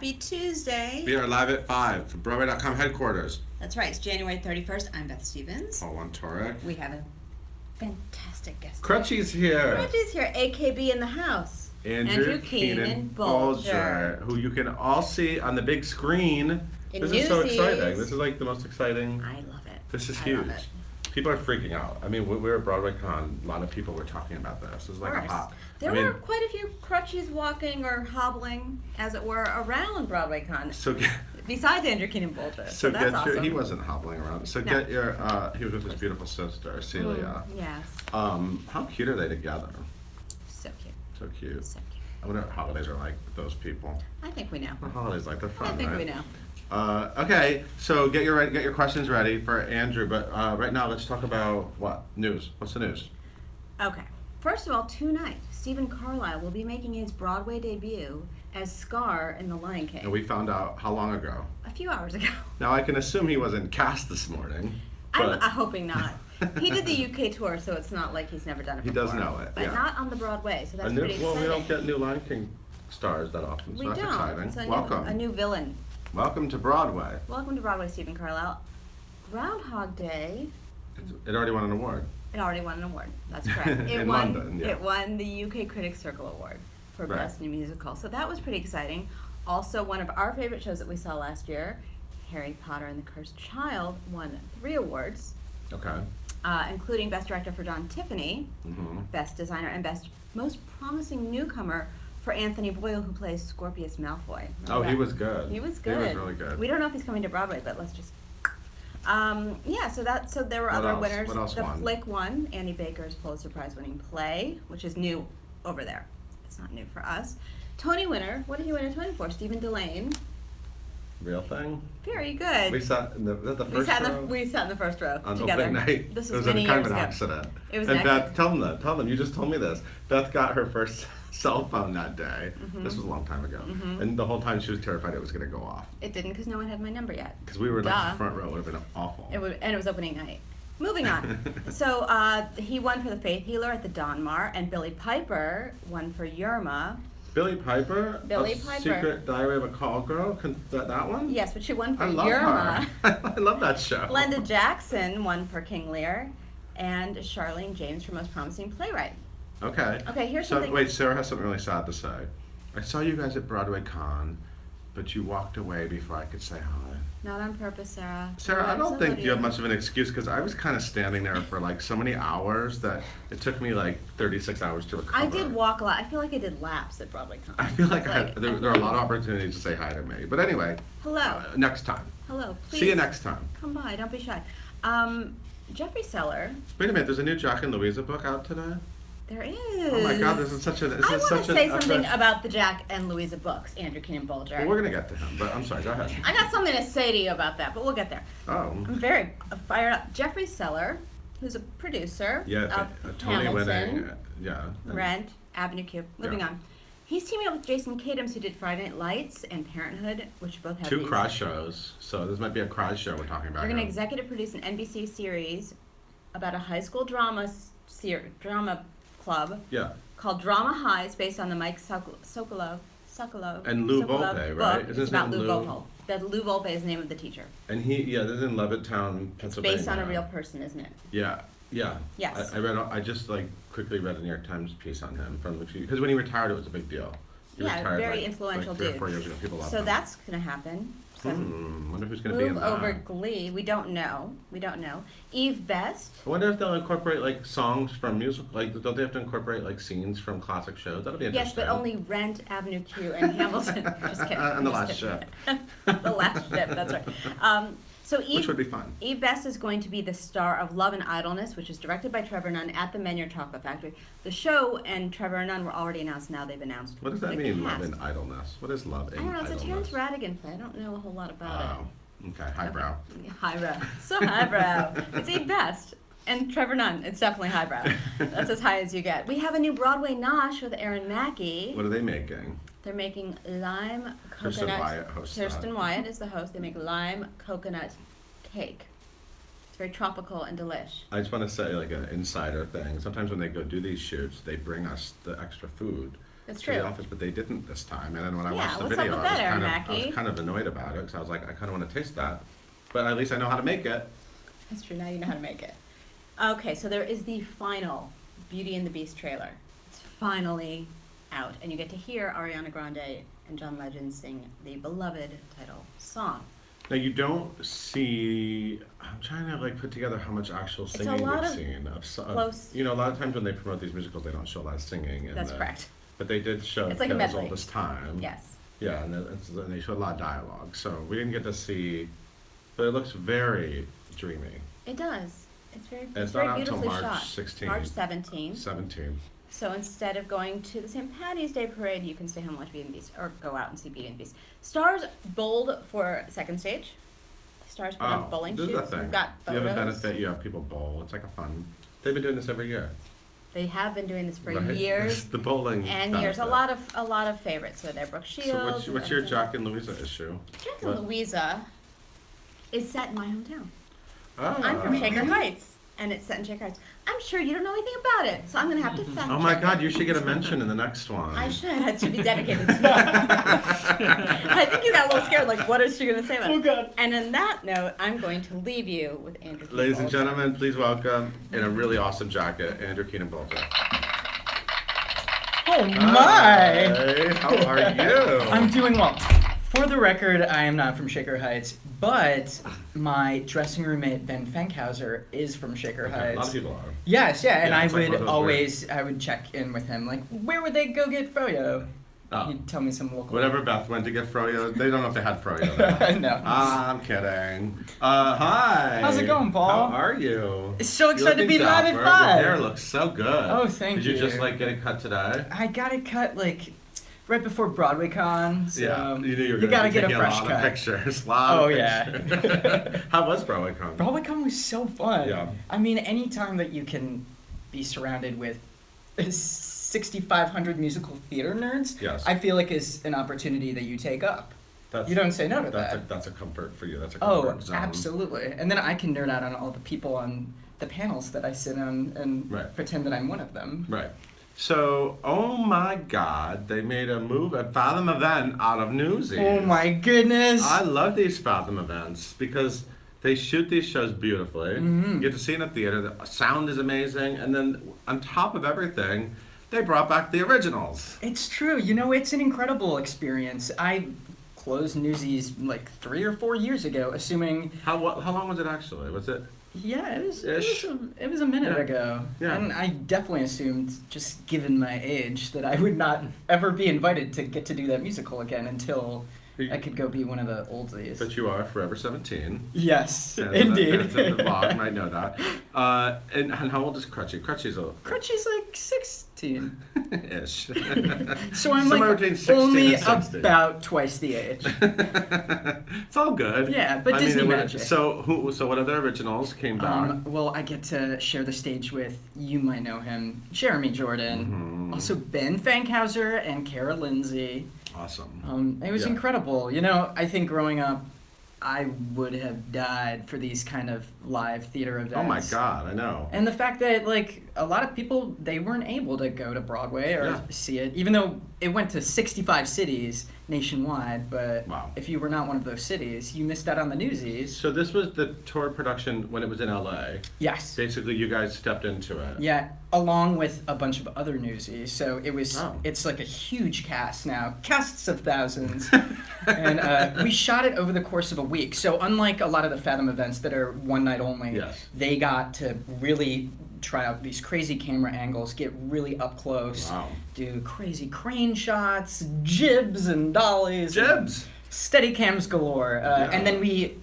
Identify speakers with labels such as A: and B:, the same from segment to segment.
A: Happy Tuesday.
B: We are live at 5 from Broadway.com headquarters.
A: That's right. It's January 31st. I'm Beth Stevens.
B: Paul Torek.
A: We have a fantastic guest.
B: Crutchy's here.
A: Crutchy's here. AKB in the house.
B: Andrew Keenan-Bolger, who you can all see on the big screen.
A: In
B: This
A: Newsies.
B: is so exciting. This is like the most exciting.
A: I love it.
B: This is
A: I
B: huge.
A: love it.
B: People are freaking out. I mean, we were at Broadway Con. A lot of people were talking about this. It was like a hot.
A: There were quite a few crutchies walking or hobbling, as it were, around Broadway Con. Besides Andrew Keenan-Bolger. So that's awesome.
B: He wasn't hobbling around. So
A: No.
B: he was with his beautiful sister, Celia.
A: Yes.
B: How cute are they together?
A: So cute.
B: So cute.
A: So cute.
B: I wonder what holidays are like with those people.
A: I think we know.
B: What holidays like? They're fun,
A: I think
B: right?
A: we know.
B: Okay, so get your questions ready for Andrew, but right now let's talk about what? News. What's the news?
A: Okay. First of all, tonight, Stephen Carlisle will be making his Broadway debut as Scar in The Lion King.
B: And we found out how long ago?
A: A few hours ago.
B: Now I can assume he wasn't cast this morning.
A: I'm hoping not. He did the UK tour, so it's not like he's never done it
B: He
A: before.
B: does know it,
A: But
B: yeah.
A: not on the Broadway, so that's pretty exciting.
B: Well, we don't get new Lion King stars that often, so
A: We
B: that's
A: don't.
B: exciting.
A: It's
B: Welcome.
A: a new villain.
B: Welcome to Broadway.
A: Welcome to Broadway, Stephen Carlisle. Groundhog Day.
B: It already won an award.
A: It already won an award. That's correct.
B: In London, yeah.
A: It won the UK Critics Circle Award for
B: Right.
A: Best New Musical. So that was pretty exciting. Also, one of our favorite shows that we saw last year, Harry Potter and the Cursed Child, won 3 awards,
B: Okay.
A: including Best Director for John Tiffany, Best Designer, and Best Most Promising Newcomer for Anthony Boyle, who plays Scorpius Malfoy.
B: Oh, he was good.
A: He was good.
B: He was really good.
A: We don't know if he's coming to Broadway, but let's just. Yeah, so there were
B: What
A: other
B: else?
A: winners.
B: What else
A: The
B: won?
A: Flick won Annie Baker's Pulitzer Prize-winning play, which is new over there. It's not new for us. Tony winner. What did he win a Tony for? Stephen Delane.
B: Real thing?
A: Very good.
B: We sat in the first row?
A: We sat in the first row
B: On
A: together.
B: opening night.
A: This
B: It
A: was
B: was
A: many
B: kind
A: years
B: of an
A: ago.
B: accident.
A: It was
B: and
A: an
B: Beth,
A: accident.
B: tell them, you just told me this. Beth got her first cell phone that day. This was a long time ago. And the whole time she was terrified it was going to go off.
A: It didn't because no one had my number yet.
B: Because we were in like,
A: Duh.
B: the front row. It would have been awful.
A: And it was opening night. Moving on. So he won for The Faith Healer at the Donmar, and Billy Piper won for Yerma.
B: Billy Piper?
A: Billy
B: A
A: Piper.
B: Secret Diary of a Call Girl? That one?
A: Yes, but she won for
B: I love
A: Yerma.
B: her. I love that show.
A: Glenda Jackson won for King Lear, and Charlene James for Most Promising Playwright.
B: Okay.
A: Okay, here's
B: so,
A: something.
B: Wait, Sarah has something really sad to say. I saw you guys at Broadway Con, but you walked away before I could say hi.
A: Not on purpose, Sarah.
B: Sarah, I don't
A: So
B: think
A: do
B: you have much of an excuse because I was kind of standing there for like so many hours that it took me like 36 hours to recover.
A: I did walk a lot. I feel like I did laps at Broadway Con.
B: I feel like there are a lot of opportunities to say hi to me. But anyway.
A: Hello.
B: Next time.
A: Hello. Please.
B: See you next time.
A: Come by. Don't be shy. Jeffrey Seller.
B: Wait a minute. There's a new Jack and Louisa book out today?
A: There is.
B: Oh my God, this is such a.
A: I want to say something about the Jack and Louisa books, Andrew Keenan-Bolger.
B: Well, we're going to get to him, but I'm sorry. Go ahead.
A: I got something to say to you about that, but we'll get there.
B: Oh.
A: I'm very fired up. Jeffrey Seller, who's a producer
B: Yeah,
A: of
B: Tony
A: Hamilton,
B: winning. Yeah.
A: Rent, Avenue Q. Moving on. He's teaming up with Jason Katims, who did Friday Night Lights and Parenthood, which both have
B: 2 cry shows. So this might be a cry show we're talking about.
A: They're going to
B: here.
A: executive produce an NBC series about a high school drama club called Drama High. It's based on the Mike Sokolov
B: And Lou
A: Sokolov
B: Volpe,
A: book.
B: right? Isn't
A: It's
B: his
A: about
B: name
A: Lou
B: Lou?
A: Volpe. That Lou Volpe is the name of the teacher.
B: And this is in Levittown,
A: It's
B: Pennsylvania.
A: based on a real person, isn't it?
B: Yeah.
A: Yes.
B: I just like quickly read a New York Times piece on him from because when he retired, it was a big deal. He retired,
A: very influential
B: 3 or
A: dude.
B: 4 years ago. People loved
A: So
B: him.
A: that's going to happen. So
B: Wonder who's going to be in
A: move
B: that.
A: over Glee. We don't know. Eve Best.
B: I wonder if they'll incorporate like songs from music. Like, don't they have to incorporate like scenes from classic shows? That'll be interesting.
A: Yes, but only Rent, Avenue Q, and Hamilton. Just kidding.
B: And The
A: Just
B: Last
A: kidding.
B: Ship.
A: The Last Ship. That's right. So Eve,
B: Which would be fun.
A: Eve Best is going to be the star of Love and Idleness, which is directed by Trevor Nunn at the Menor Chocolate Factory. The show and Trevor Nunn were already announced. Now they've announced.
B: What does that
A: the
B: mean,
A: cast.
B: Love and Idleness? What is Love and
A: I don't know.
B: Idleness?
A: It's a Terrence Rattigan play. I don't know a whole lot about
B: Oh, okay. Highbrow.
A: it. Highbrow. So highbrow. It's Eve Best. And Trevor Nunn. It's definitely highbrow. That's as high as you get. We have a new Broadway Nosh with Aaron Mackey.
B: What are they making?
A: They're making lime
B: Kirsten
A: coconut.
B: Wyatt hosts that.
A: Kirsten Wyatt is the host. They make lime coconut cake. It's very tropical and delish.
B: I just want to say, like an insider thing. Sometimes when they go do these shoots, they bring us the extra food.
A: That's
B: to
A: true.
B: the office, but they didn't this time. And then when I
A: Yeah,
B: watched the
A: what's up
B: video,
A: with that, Aaron
B: I
A: Mackey?
B: was kind of annoyed about it because I was like, I kind of want to taste that, but at least I know how to make it.
A: That's true. Now you know how to make it. Okay, so there is the final Beauty and the Beast trailer. It's finally out, and you get to hear Ariana Grande and John Legend sing the beloved title song.
B: Now you don't see. I'm trying to like put together how much actual
A: a
B: singing
A: lot
B: we've
A: of
B: seen.
A: close-
B: You know, a lot of times when they promote these musicals, they don't show a lot of singing.
A: That's correct.
B: But they did show
A: It's like a
B: Kara's
A: medley.
B: Oldest Time.
A: Yes.
B: Yeah, and they showed a lot of dialogue. So we didn't get to see, but it looks very dreamy.
A: It does. It's very,
B: And it's
A: very
B: not out till
A: beautifully
B: March
A: shot.
B: 16th.
A: March 17th.
B: 17.
A: So instead of going to the St. Patty's Day parade, you can stay home and watch Beauty and the Beast, or go out and see Beauty and the Beast. Stars bowled for second stage. Stars put on bowling
B: this
A: shoes.
B: is the thing.
A: We've got
B: You have a
A: photos.
B: benefit, you have people bowl. It's like a fun. They've been doing this every year.
A: They have been doing this for
B: Right?
A: years
B: The bowling.
A: and years. A
B: benefit.
A: lot of favorites. So they're Brooke Shields.
B: So what's your Jack and Louisa issue?
A: Jack and Louisa is set in my hometown.
B: Oh.
A: I'm from Shaker Heights, and it's set in Shaker Heights. I'm sure you don't know anything about it, so I'm going to have to fact
B: Oh my
A: check
B: God,
A: it.
B: you should get a mention in the next one.
A: I should. It should be dedicated to me. I think you got a little scared, like, what is she going to say about it?
C: Oh, God.
A: And on that note, I'm going to leave you with Andrew Keenan-Bolger.
B: Ladies and gentlemen, please welcome, in a really awesome jacket, Andrew Keenan-Bolger.
C: Oh my!
B: Hi, how are you?
C: I'm doing well. For the record, I am not from Shaker Heights, but my dressing roommate Ben Fankhauser is from Shaker
B: Okay,
C: Heights.
B: a lot of people are.
C: Yes, yeah, and
B: Yeah,
C: I
B: it's like
C: would
B: one of those
C: always, I would check in with him, like, where would they go get froyo?
B: Oh.
C: He'd tell me some local.
B: Whenever Beth went to get froyo, they don't know if they had froyo there.
C: No.
B: I'm kidding. Hi.
C: How's it going, Paul?
B: How are you?
C: So excited to
B: You're
C: be
B: looking
C: live at
B: dapper.
C: 5.
B: Your hair looks so good.
C: Oh, thank
B: Did you
C: you.
B: just like get it cut today?
C: I got it cut like right before Broadway Con. So
B: Yeah, you knew you were
C: you
B: going
C: gotta
B: to
C: get a
B: take
C: fresh
B: lot
C: cut.
B: of pictures. Lot
C: Oh,
B: of
C: yeah.
B: pictures. How was Broadway Con?
C: Broadway Con was so fun.
B: Yeah.
C: I mean, any time that you can be surrounded with 6,500 musical theater nerds,
B: Yes.
C: I feel like is an opportunity that you take up.
B: That's,
C: You don't say no to that.
B: That's a comfort for you. That's a
C: Oh,
B: comfort zone.
C: absolutely. And then I can nerd out on all the people on the panels that I sit on and
B: Right.
C: pretend that I'm one of them.
B: Right. So, oh my God, they made a Fathom event out of Newsies.
C: Oh my goodness.
B: I love these Fathom events because they shoot these shows beautifully.
C: Mhm.
B: You get to see in a theater. The sound is amazing, and then on top of everything, they brought back the originals.
C: It's true. You know, it's an incredible experience. I closed Newsies like 3 or 4 years ago, assuming.
B: How long was it actually? Was it?
C: Yeah,
B: Ish.
C: it was a minute
B: Yeah.
C: ago.
B: Yeah.
C: And I definitely assumed, just given my age, that I would not ever be invited to get to do that musical again until I could go be one of the oldies.
B: But you are Forever 17.
C: Yes,
B: Yeah,
C: indeed.
B: That's in the vlog, you might know that. And how old is Crutchy? Crutchy's old.
C: Crutchy's like 16.
B: Ish.
C: So I'm
B: Somewhere
C: like
B: between 16
C: only
B: and 60.
C: about twice the age.
B: It's all good.
C: Yeah, but Disney
B: it was-
C: magic.
B: So what other originals came back?
C: Well, I get to share the stage with, you might know him, Jeremy Jordan,
B: Mhm.
C: also Ben Fankhauser and Kara Lindsay.
B: Awesome.
C: It was
B: Yeah.
C: incredible. You know, I think growing up, I would have died for these kind of live theater events.
B: Oh my God, I know.
C: And the fact that, like, a lot of people, they weren't able to go to Broadway or
B: Yeah.
C: see it, even though it went to 65 cities nationwide, but
B: Wow.
C: if you were not one of those cities, you missed out on the Newsies.
B: So this was the tour production when it was in LA.
C: Yes.
B: Basically, you guys stepped into it.
C: Yeah, along with a bunch of other Newsies. So it was,
B: Oh.
C: it's like a huge cast now, casts of thousands. And we shot it over the course of a week. So unlike a lot of the Fathom events that are one night only,
B: Yes.
C: they got to really try out these crazy camera angles, get really up close,
B: Wow.
C: do crazy crane shots, jibs and dollies.
B: Jibs.
C: Steady cams galore.
B: Yeah.
C: And then we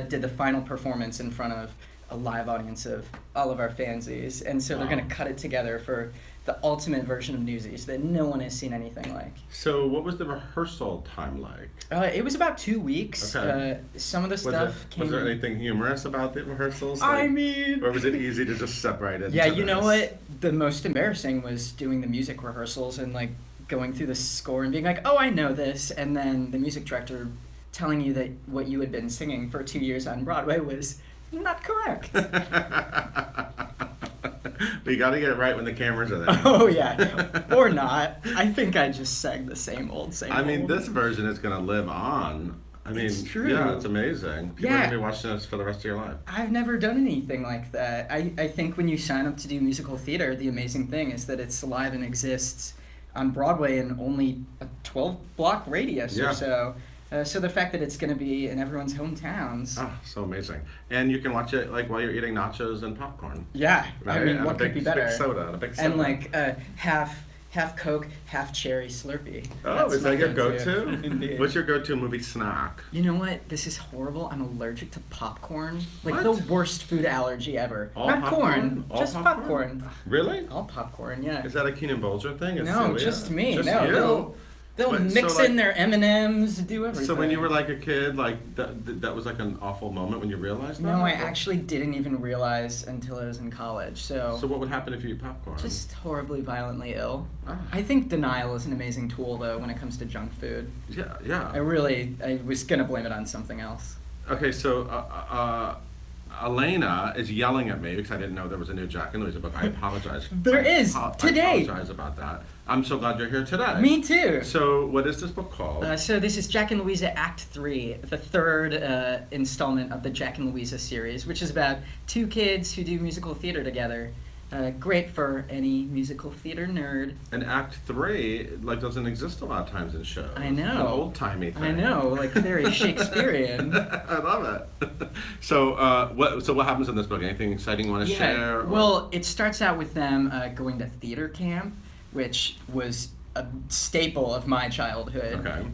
C: did the final performance in front of a live audience of all of our fansies. And so they're
B: Wow.
C: going to cut it together for the ultimate version of Newsies that no one has seen anything like.
B: So what was the rehearsal time like?
C: It was about 2 weeks.
B: Okay.
C: Some of the stuff came.
B: Was there anything humorous about the rehearsals?
C: I
B: Like,
C: mean.
B: or was it easy to just separate it?
C: Yeah,
B: into
C: you know
B: this?
C: what? The most embarrassing was doing the music rehearsals and like going through the score and being like, oh, I know this. And then the music director telling you that what you had been singing for 2 years on Broadway was not correct.
B: But you got to get it right when the cameras are there.
C: Oh yeah, or not. I think I just sang the same old.
B: I mean, this version is going to live on. I mean,
C: It's true.
B: yeah, it's amazing. People are going to be watching this for the rest of your life.
C: I've never done anything like that. I think when you sign up to do musical theater, the amazing thing is that it's alive and exists on Broadway in only a 12-block radius or so. So the fact that it's going to be in everyone's hometowns.
B: Oh, so amazing. And you can watch it like while you're eating nachos and popcorn.
C: Yeah,
B: Right?
C: I mean,
B: And
C: what could be better?
B: Big soda, and a big soda.
C: And like half Coke, half cherry Slurpee.
B: Oh,
C: That's
B: is
C: my
B: that your go-to?
C: Indeed.
B: What's your go-to movie snack?
C: You know what? This is horrible. I'm allergic to popcorn. Like
B: What?
C: the worst food allergy ever.
B: All
C: Not
B: popcorn?
C: corn,
B: All
C: just popcorn.
B: Really?
C: All popcorn, yeah.
B: Is that a Keenan-Bolger thing? Is
C: No,
B: Celia?
C: just me.
B: Just
C: No,
B: you?
C: they'll
B: But,
C: mix
B: so, like-
C: in their M&Ms, do everything.
B: So when you were like a kid, like that was like an awful moment when you realized that?
C: No, I actually didn't even realize until I was in college. So
B: what would happen if you eat popcorn?
C: just horribly violently ill.
B: Ah.
C: I think denial is an amazing tool though when it comes to junk food.
B: Yeah.
C: I was gonna blame it on something else.
B: Okay, so Elena is yelling at me because I didn't know there was a new Jack and Louisa book. I apologize.
C: There is, today.
B: I apologize about that. I'm so glad you're here today.
C: Me too.
B: So what is this book called?
C: So this is Jack and Louisa Act 3, the third installment of the Jack and Louisa series, which is about two kids who do musical theater together. Great for any musical theater nerd.
B: And Act 3 like doesn't exist a lot of times in shows.
C: I know.
B: It's an old-timey thing.
C: I know, like very Shakespearean.
B: I love it. So what happens in this book? Anything exciting you want to share? Or?
C: Well, it starts out with them going to theater camp, which was a staple of my childhood.
B: Okay.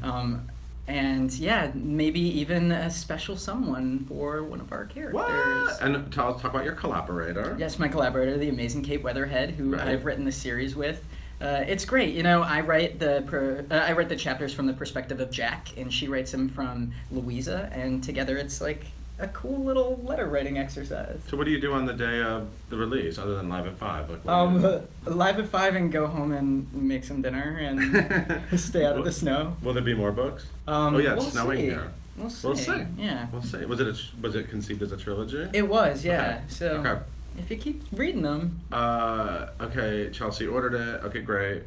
C: And yeah, maybe even a special someone for one of our characters.
B: What? And talk about your collaborator.
C: Yes, my collaborator, the amazing Kate Weatherhead, who
B: Right.
C: I've written the series with. It's great. You know, I write the chapters from the perspective of Jack, and she writes them from Louisa, and together it's like a cool little letter writing exercise.
B: So what do you do on the day of the release, other than Live at 5? Like, what do you
C: Live at 5 and go home and make some dinner and stay out of the snow.
B: Will there be more books? Oh yeah, it's
C: We'll
B: snowing
C: see.
B: here.
C: We'll see.
B: We'll see.
C: Yeah.
B: We'll see. Was it conceived as a trilogy?
C: It was, yeah.
B: Okay.
C: So
B: Okay.
C: if you keep reading them,
B: Okay, Chelsea ordered it. Okay, great.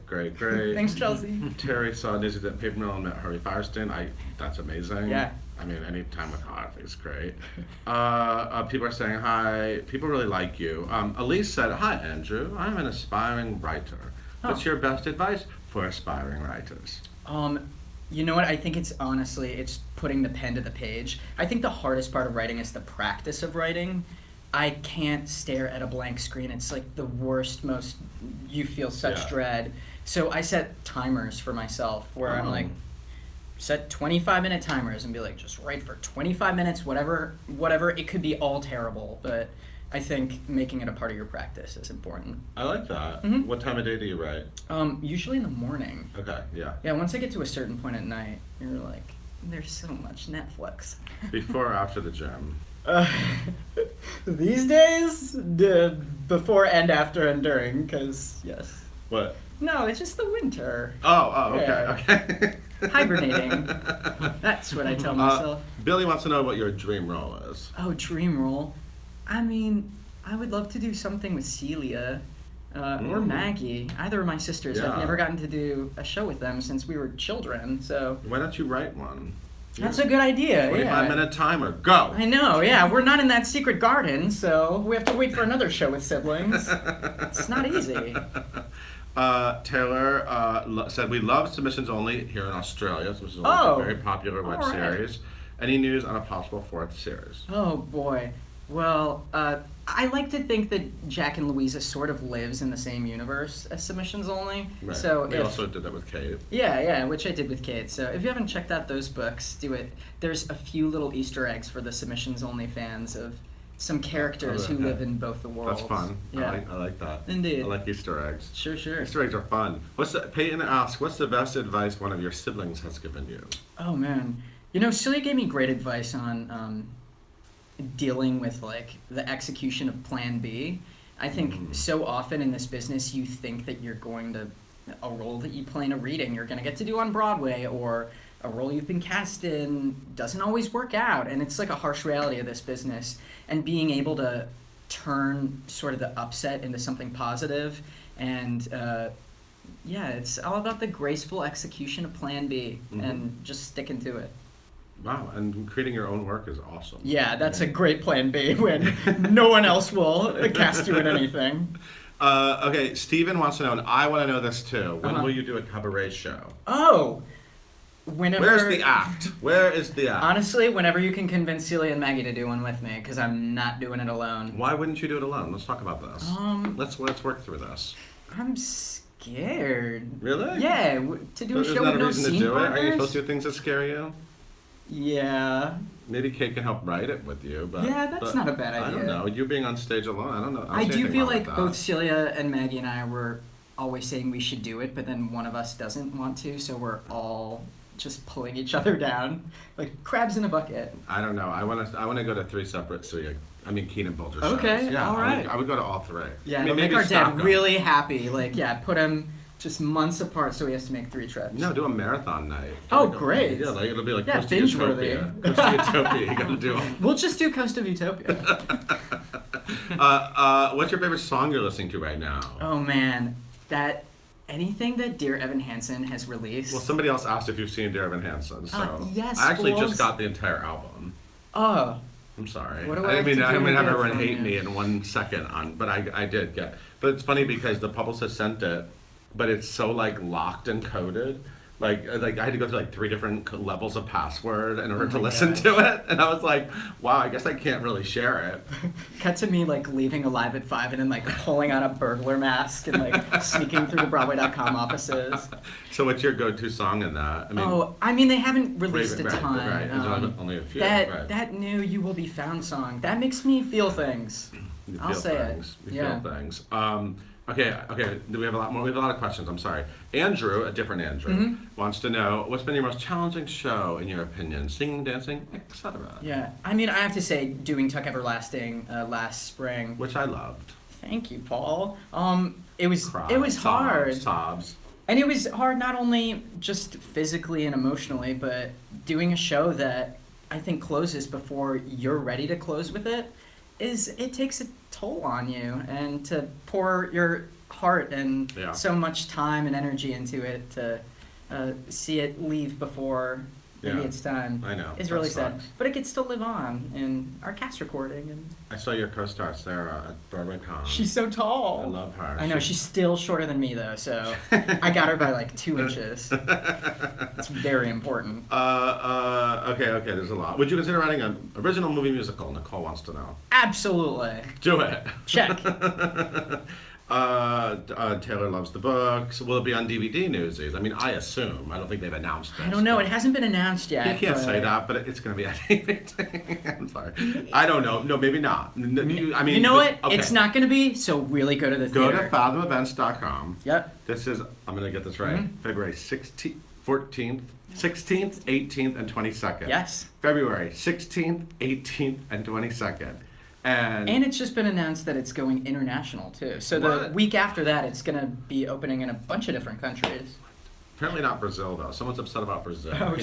C: thanks, Chelsea.
B: Terry saw Newsies at Paper Mill and met Harvey Firestein. That's amazing.
C: Yeah.
B: I mean, any time with Harvey is great. People are saying hi. People really like you. Elise said, "Hi, Andrew. I'm an aspiring writer. What's your best advice for aspiring writers?"
C: You know what? I think it's putting the pen to the page. I think the hardest part of writing is the practice of writing. I can't stare at a blank screen. It's like the worst, you feel such dread. So I set timers for myself where I'm like, set 25-minute timers and be like, just write for 25 minutes, whatever. It could be all terrible, but I think making it a part of your practice is important.
B: I like that.
C: Mhm.
B: What time of day do you write?
C: Usually in the morning.
B: Okay, yeah.
C: Yeah, once I get to a certain point at night, you're like, there's so much Netflix.
B: Before or after the gym?
C: These days, before and after and during, because, yes.
B: What?
C: No, it's just the winter.
B: Oh, okay,
C: Yeah.
B: okay.
C: Hibernating. That's what I tell myself.
B: Billy wants to know what your dream role is.
C: Oh, dream role. I mean, I would love to do something with Celia or Maggie. Either of my sisters.
B: Yeah.
C: I've never gotten to do a show with them since we were children, so
B: Why don't you write one?
C: that's a good idea.
B: 25-minute timer, go!
C: I know, yeah. We're not in that secret garden, so we have to wait for another show with siblings. It's not easy.
B: Taylor said, "We love Submissions Only here in Australia. Submissions Only is a very popular web
C: all right.
B: series. Any news on a possible fourth series?"
C: Oh, boy. Well, I like to think that Jack and Louisa sort of lives in the same universe as Submissions Only.
B: Right.
C: So
B: we also did that with Kate.
C: Yeah, which I did with Kate. So if you haven't checked out those books, do it. There's a few little Easter eggs for the Submissions Only fans of some characters who live in both the worlds.
B: That's fun.
C: Yeah.
B: I like that.
C: Indeed.
B: I like Easter eggs.
C: Sure.
B: Easter eggs are fun. Peyton asks, what's the best advice one of your siblings has given you?
C: Oh, man. You know, Celia gave me great advice on dealing with, like, the execution of Plan B. I think so often in this business you think that you're going to, a role that you play in a reading you're going to get to do on Broadway, or a role you've been cast in doesn't always work out, and it's like a harsh reality of this business. And being able to turn sort of the upset into something positive. And it's all about the graceful execution of Plan B and just sticking to it.
B: Wow, and creating your own work is awesome.
C: Yeah, that's a great Plan B when no one else will cast you in anything.
B: Okay, Steven wants to know, and I want to know this too. When will you do a cabaret show?
C: Oh! Whenever.
B: Where's the act? Where is the act?
C: Honestly, whenever you can convince Celia and Maggie to do one with me, because I'm not doing it alone.
B: Why wouldn't you do it alone? Let's talk about this. Let's work through this.
C: I'm scared.
B: Really?
C: Yeah, to do a show with no scene partners?
B: Are you supposed to do things that scare you?
C: Yeah.
B: Maybe Kate can help write it with you, but
C: yeah, that's not a bad idea.
B: I don't know. You being on stage alone, I don't know.
C: I do feel like both Celia and Maggie and I were always saying we should do it, but then one of us doesn't want to, so we're all just pulling each other down like crabs in a bucket.
B: I don't know. I want to go to 3 separate Keenan-Bolger shows.
C: Okay,
B: yeah,
C: all right.
B: I would go to all 3.
C: Yeah, make our dad really happy. Like, put him just months apart, so he has to make 3 trips.
B: No, do a marathon night.
C: Great.
B: Yeah, it'll be like
C: Coast of Utopia.
B: Coast of Utopia. You gotta do them.
C: We'll just do Coast of Utopia.
B: What's your favorite song you're listening to right now?
C: Oh man, anything that Dear Evan Hansen has released.
B: Well, somebody else asked if you've seen Dear Evan Hansen, so
C: yes,
B: I actually
C: fools.
B: just got the entire album.
C: Oh.
B: I'm sorry.
C: What do
B: I
C: have
B: mean,
C: to
B: I'm
C: do
B: gonna
C: to
B: have
C: get
B: everyone
C: from
B: hate
C: you?
B: me in 1 second but I did get. But it's funny because the publicist sent it, but it's so like locked and coded. Like I had to go through like 3 different levels of password in order to listen to it, and I was like, wow, I guess I can't really share it.
C: Cut to me like leaving Alive at 5 and then like pulling on a burglar mask and like sneaking through the Broadway.com offices.
B: So what's your go-to song in that?
C: I mean they haven't released a ton.
B: Right. There's only a few.
C: That new You Will Be Found song, that makes me feel things. I'll say
B: things.
C: it.
B: You feel things. Okay. Do we have a lot more? We have a lot of questions. I'm sorry. Andrew, a different Andrew, wants to know what's been your most challenging show in your opinion? Singing, dancing, etc.
C: Yeah. I mean, I have to say, doing Tuck Everlasting last spring,
B: which I loved.
C: Thank you, Paul. It was hard.
B: Sobs.
C: And it was hard not only just physically and emotionally, but doing a show that I think closes before you're ready to close with it. It takes a toll on you, and to pour your heart and so much time and energy into it to see it leave before maybe it's time.
B: I know.
C: It's really sad, but it gets to live on in our cast recording. And
B: I saw your co-star Sarah at Broadway Con.
C: She's so tall.
B: I love her.
C: I know she's still shorter than me though, so I got her by like 2 inches. It's very important.
B: Okay. There's a lot. Would you consider writing an original movie musical? Nicole wants to know.
C: Absolutely.
B: Do it.
C: Check.
B: Taylor loves the books. Will it be on DVD, Newsies? I mean, I assume. I don't think they've announced this.
C: I don't know. It hasn't been announced yet.
B: You can't say that, but it's going to be on DVD. I'm sorry. I don't know. No, maybe not. I mean,
C: you know what?
B: Okay.
C: It's not going to be, so really go to the
B: theater.
C: theater.
B: Go to fathomevents.com.
C: Yep.
B: This is, I'm going to get this right, February 16th, 14th, 16th, 18th, and 22nd.
C: Yes.
B: February 16th, 18th, and 22nd. And
C: it's just been announced that it's going international too. So the week after that, it's going to be opening in a bunch of different countries.
B: Apparently not Brazil though. Someone's upset about Brazil.
C: Oh,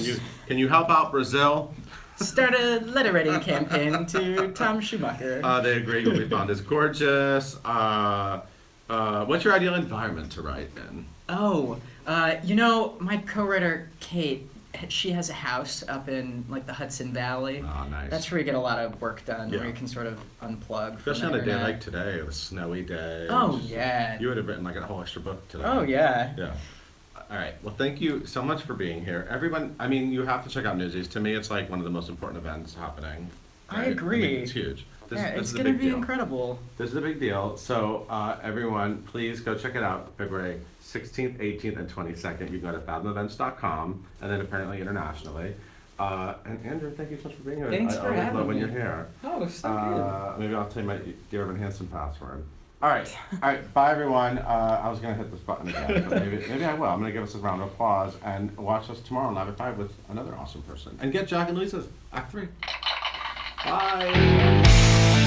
B: can you help out Brazil?
C: Start a letter writing campaign to Tom Schumacher.
B: They agree You'll Be Found is gorgeous. What's your ideal environment to write in?
C: My co-writer Kate, she has a house up in like the Hudson Valley.
B: Oh, nice.
C: That's where you get a lot of work done, where you can sort of unplug.
B: Especially on a day like today, a snowy day.
C: Oh, yeah.
B: You would have written like a whole extra book today.
C: Oh, yeah.
B: Yeah. All right. Well, thank you so much for being here. Everyone, I mean, you have to check out Newsies. To me, it's like one of the most important events happening.
C: I agree.
B: I mean, it's huge.
C: It's going to be incredible.
B: This is a big deal. So, everyone, please go check it out. February 16th, 18th, and 22nd. You can go to fathomevents.com, and then apparently internationally. And Andrew, thank you so much for being here.
C: Thanks for having me.
B: I love when you're here.
C: Oh, so good.
B: Maybe I'll tell you my Dear Evan Hansen password. All right. Bye, everyone. I was going to hit this button again, but maybe I will. I'm going to give us a round of applause and watch us tomorrow on Live at 5 with another awesome person. And get Jack and Louisa's Act 3. Bye.